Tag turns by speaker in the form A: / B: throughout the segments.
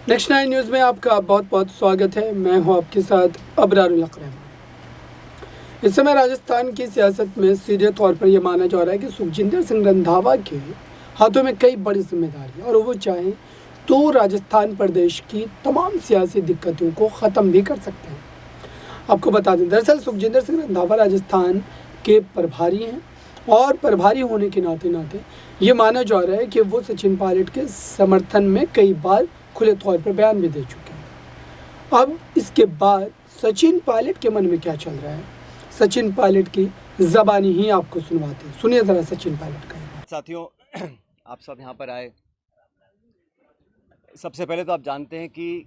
A: Next 9 news में आपका बहुत बहुत स्वागत है। मैं हूं आपके साथ अबरारुल अकरम। इस समय राजस्थान की सियासत में सीधे तौर पर यह माना जा रहा है कि सुखजिंदर सिंह रंधावा के हाथों में कई बड़ी जिम्मेदारी और वो चाहें तो राजस्थान प्रदेश की तमाम सियासी दिक्कतों को ख़त्म भी कर सकते हैं। आपको बता दें, दरअसल सुखजिंदर सिंह रंधावा राजस्थान के प्रभारी हैं और प्रभारी होने के नाते नाते ये माना जा रहा है कि वो सचिन पायलट के समर्थन में कई बार खुले तौर पर बयान भी दे चुके हैं। अब इसके बाद सचिन पायलट के मन में क्या चल रहा है, सचिन पायलट की ज़बानी ही आपको सुनवाते हैं। सुनिए ज़रा सचिन पायलट का।
B: साथियों, आप सब यहाँ पर आए। सबसे पहले तो आप जानते हैं कि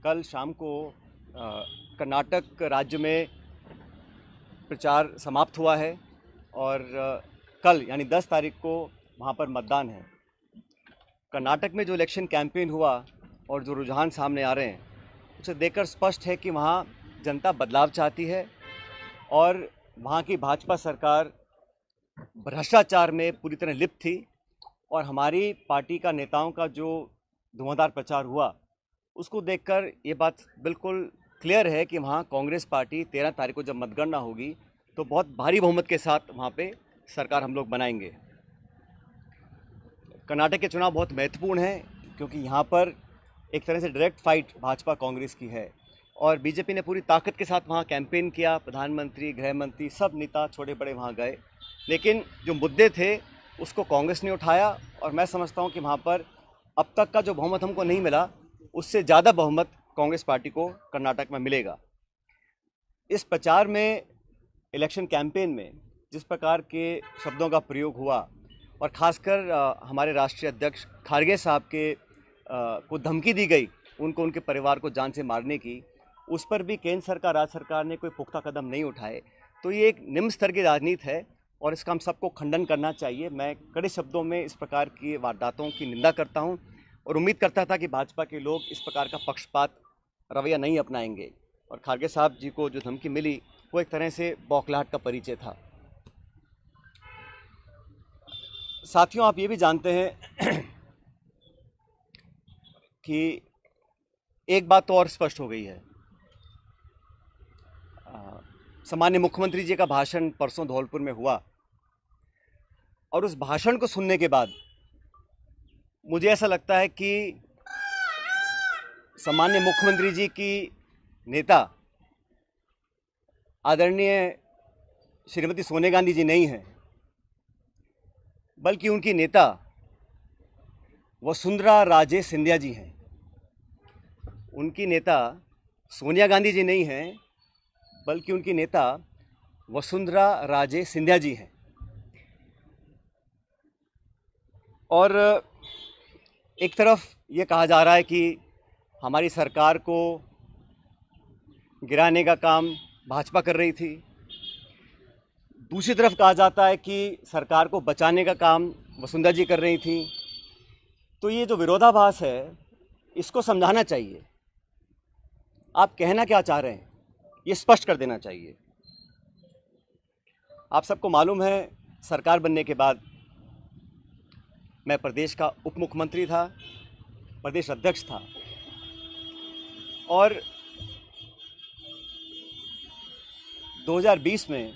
B: कल शाम को कर्नाटक राज्य में प्रचार समाप्त हुआ है और कल यानी 10 तारीख को वहाँ पर मतदान है। कर्नाटक में जो इलेक्शन कैंपेन हुआ और जो रुझान सामने आ रहे हैं उसे देखकर स्पष्ट है कि वहाँ जनता बदलाव चाहती है और वहाँ की भाजपा सरकार भ्रष्टाचार में पूरी तरह लिप्त थी और हमारी पार्टी का नेताओं का जो धुआंधार प्रचार हुआ उसको देखकर ये बात बिल्कुल क्लियर है कि वहाँ कांग्रेस पार्टी 13 तारीख को जब मतगणना होगी तो बहुत भारी बहुमत के साथ वहाँ पे सरकार हम लोग बनाएंगे। कर्नाटक के चुनाव बहुत महत्वपूर्ण हैं क्योंकि यहाँ पर एक तरह से डायरेक्ट फाइट भाजपा कांग्रेस की है और बीजेपी ने पूरी ताकत के साथ वहाँ कैंपेन किया। प्रधानमंत्री, गृह मंत्री, सब नेता छोटे बड़े वहाँ गए, लेकिन जो मुद्दे थे उसको कांग्रेस ने उठाया और मैं समझता हूँ कि वहाँ पर अब तक का जो बहुमत हमको नहीं मिला उससे ज़्यादा बहुमत कांग्रेस पार्टी को कर्नाटक में मिलेगा। इस प्रचार में, इलेक्शन कैंपेन में जिस प्रकार के शब्दों का प्रयोग हुआ और ख़ासकर हमारे राष्ट्रीय अध्यक्ष खारगे साहब के को धमकी दी गई उनको, उनके परिवार को जान से मारने की, उस पर भी केंद्र सरकार, राज्य सरकार ने कोई पुख्ता कदम नहीं उठाए। तो ये एक निम्न स्तर की राजनीति है और इसका हम सबको खंडन करना चाहिए। मैं कड़े शब्दों में इस प्रकार की वारदातों की निंदा करता हूं और उम्मीद करता था कि भाजपा के लोग इस प्रकार का पक्षपात रवैया नहीं अपनाएंगे और खारगे साहब जी को जो धमकी मिली वो एक तरह से बौखलाहट का परिचय था। साथियों, आप ये भी जानते हैं कि एक बात तो और स्पष्ट हो गई है। सामान्य मुख्यमंत्री जी का भाषण परसों धौलपुर में हुआ और उस भाषण को सुनने के बाद मुझे ऐसा लगता है कि सामान्य मुख्यमंत्री जी की नेता आदरणीय श्रीमती सोनिया गांधी जी नहीं हैं, बल्कि उनकी नेता वसुंधरा राजे सिंधिया जी हैं। उनकी नेता सोनिया गांधी जी नहीं हैं, बल्कि उनकी नेता वसुंधरा राजे सिंधिया जी हैं। और एक तरफ ये कहा जा रहा है कि हमारी सरकार को गिराने का काम भाजपा कर रही थी, दूसरी तरफ कहा जाता है कि सरकार को बचाने का काम वसुंधरा जी कर रही थी। तो ये जो विरोधाभास है इसको समझाना चाहिए। आप कहना क्या चाह रहे हैं ये स्पष्ट कर देना चाहिए। आप सबको मालूम है, सरकार बनने के बाद मैं प्रदेश का उप मुख्यमंत्री था, प्रदेश अध्यक्ष था और 2020 में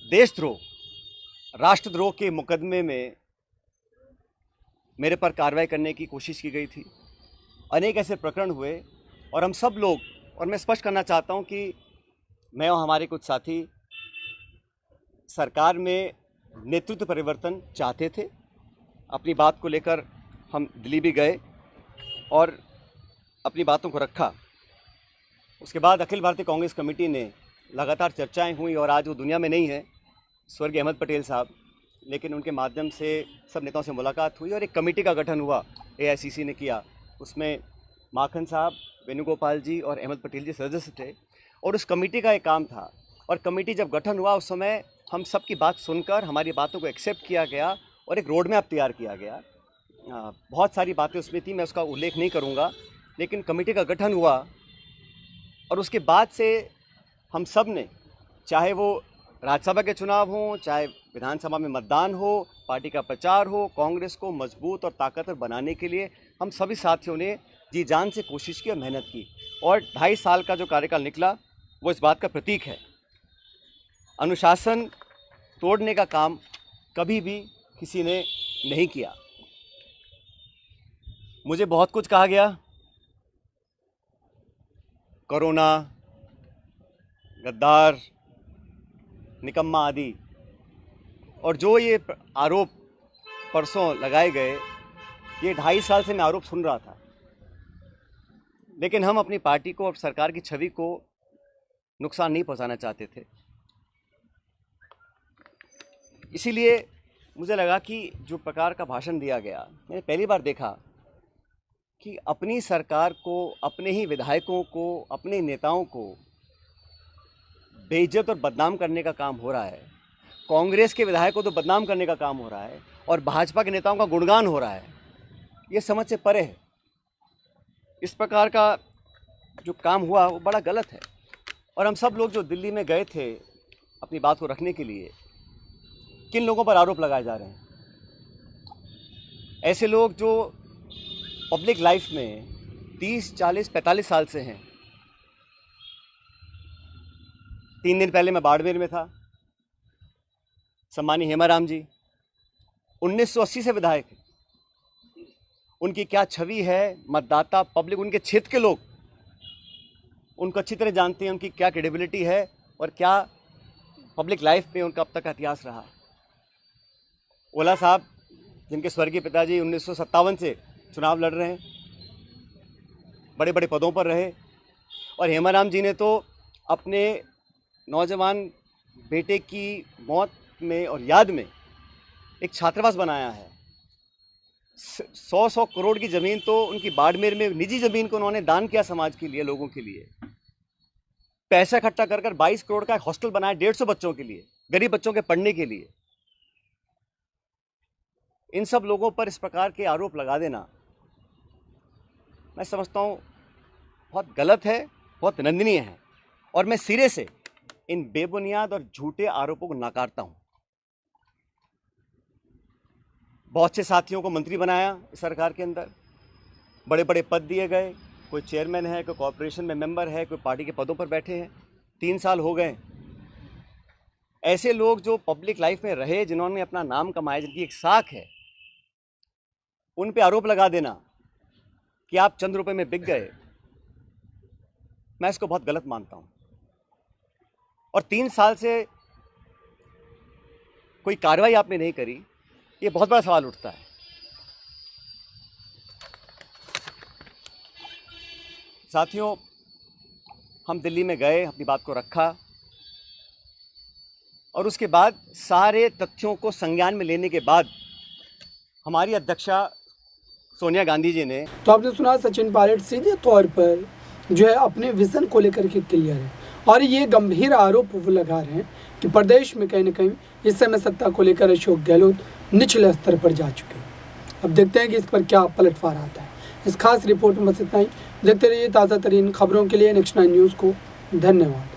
B: देशद्रोह, राष्ट्रद्रोह के मुकदमे में मेरे पर कार्रवाई करने की कोशिश की गई थी। अनेक ऐसे प्रकरण हुए और हम सब लोग, और मैं स्पष्ट करना चाहता हूं कि मैं और हमारे कुछ साथी सरकार में नेतृत्व परिवर्तन चाहते थे। अपनी बात को लेकर हम दिल्ली भी गए और अपनी बातों को रखा। उसके बाद अखिल भारतीय कांग्रेस कमेटी ने लगातार चर्चाएं हुई और आज वो दुनिया में नहीं है, स्वर्गीय अहमद पटेल साहब, लेकिन उनके माध्यम से सब नेताओं से मुलाकात हुई और एक कमेटी का गठन हुआ, AICC ने किया। उसमें माखन साहब, वेणुगोपाल जी और अहमद पटेल जी सदस्य थे और उस कमेटी का एक काम था। और कमेटी जब गठन हुआ उस समय हम सब की बात सुनकर हमारी बातों को एक्सेप्ट किया गया और एक रोड मैप तैयार किया गया। बहुत सारी बातें उसमें थी, मैं उसका उल्लेख नहीं करूँगा, लेकिन कमेटी का गठन हुआ और उसके बाद से हम सब ने, चाहे वो राज्यसभा के चुनाव हों, चाहे विधानसभा में मतदान हो, पार्टी का प्रचार हो, कांग्रेस को मजबूत और ताकतवर बनाने के लिए हम सभी साथियों ने जी जान से कोशिश की और मेहनत की। और 2.5 साल का जो कार्यकाल निकला वो इस बात का प्रतीक है। अनुशासन तोड़ने का काम कभी भी किसी ने नहीं किया। मुझे बहुत कुछ कहा गया, कोरोना, गद्दार, निकम्मा आदि, और जो ये आरोप परसों लगाए गए, ये 2.5 साल से मैं आरोप सुन रहा था। लेकिन हम अपनी पार्टी को और सरकार की छवि को नुकसान नहीं पहुंचाना चाहते थे। इसीलिए मुझे लगा कि जो प्रकार का भाषण दिया गया, मैंने पहली बार देखा कि अपनी सरकार को, अपने ही विधायकों को, अपने नेताओं को बेइज्जत और बदनाम करने का काम हो रहा है। कांग्रेस के विधायकों को तो बदनाम करने का काम हो रहा है और भाजपा के नेताओं का गुणगान हो रहा है। ये समझ से परे है। इस प्रकार का जो काम हुआ वो बड़ा गलत है। और हम सब लोग जो दिल्ली में गए थे अपनी बात को रखने के लिए, किन लोगों पर आरोप लगाए जा रहे हैं? ऐसे लोग जो पब्लिक लाइफ में 30, 40, 45 साल से हैं। 3 दिन पहले मैं बाड़मेर में था। सम्मानीय हेमाराम जी 1980 से विधायक हैं। उनकी क्या छवि है, मतदाता, पब्लिक, उनके क्षेत्र के लोग उनको अच्छी तरह जानते हैं, उनकी क्या क्रेडिबिलिटी है और क्या पब्लिक लाइफ में उनका अब तक का इतिहास रहा। ओला साहब, जिनके स्वर्गीय पिताजी 1957 से चुनाव लड़ रहे हैं, बड़े बड़े पदों पर रहे, और हेमाराम जी ने तो अपने नौजवान बेटे की मौत में और याद में एक छात्रावास बनाया है। 100 करोड़ की ज़मीन तो उनकी बाड़मेर में, निजी ज़मीन को उन्होंने दान किया समाज के लिए, लोगों के लिए। पैसा इकट्ठा कर 22 करोड़ का एक हॉस्टल बनाया 150 बच्चों के लिए, गरीब बच्चों के पढ़ने के लिए। इन सब लोगों पर इस प्रकार के आरोप लगा देना मैं समझता हूँ बहुत गलत है, बहुत निंदनीय है, और मैं सिरे से इन बेबुनियाद और झूठे आरोपों को नकारता हूँ। बहुत से साथियों को मंत्री बनाया इस सरकार के अंदर, बड़े बड़े पद दिए गए, कोई चेयरमैन है, कोई कॉर्पोरेशन में मेंबर है, कोई पार्टी के पदों पर बैठे हैं। 3 साल हो गए। ऐसे लोग जो पब्लिक लाइफ में रहे, जिन्होंने अपना नाम कमाया, जिनकी एक साख है, उन पे आरोप लगा देना कि आप चंद रुपए में बिक गए, मैं इसको बहुत गलत मानता हूं। और 3 साल से कोई कार्रवाई आपने नहीं करी, ये बहुत बड़ा सवाल उठता है। साथियों, हम दिल्ली में गए, अपनी बात को रखा, और उसके बाद सारे तथ्यों को संज्ञान में लेने के बाद हमारी अध्यक्षा सोनिया गांधी जी ने,
A: तो आपने सुना सचिन पायलट सीधे तौर पर जो है अपने विजन को लेकर के क्लियर है, और ये गंभीर आरोप वो लगा रहे हैं कि प्रदेश में कहीं ना कहीं इस समय सत्ता को लेकर अशोक गहलोत निचले स्तर पर जा चुके हैं। अब देखते हैं कि इस पर क्या पलटवार आता है। इस खास रिपोर्ट में बस इतना ही। देखते रहिए ताज़ा तरीन खबरों के लिए नेक्स्ट 9 न्यूज़ को। धन्यवाद।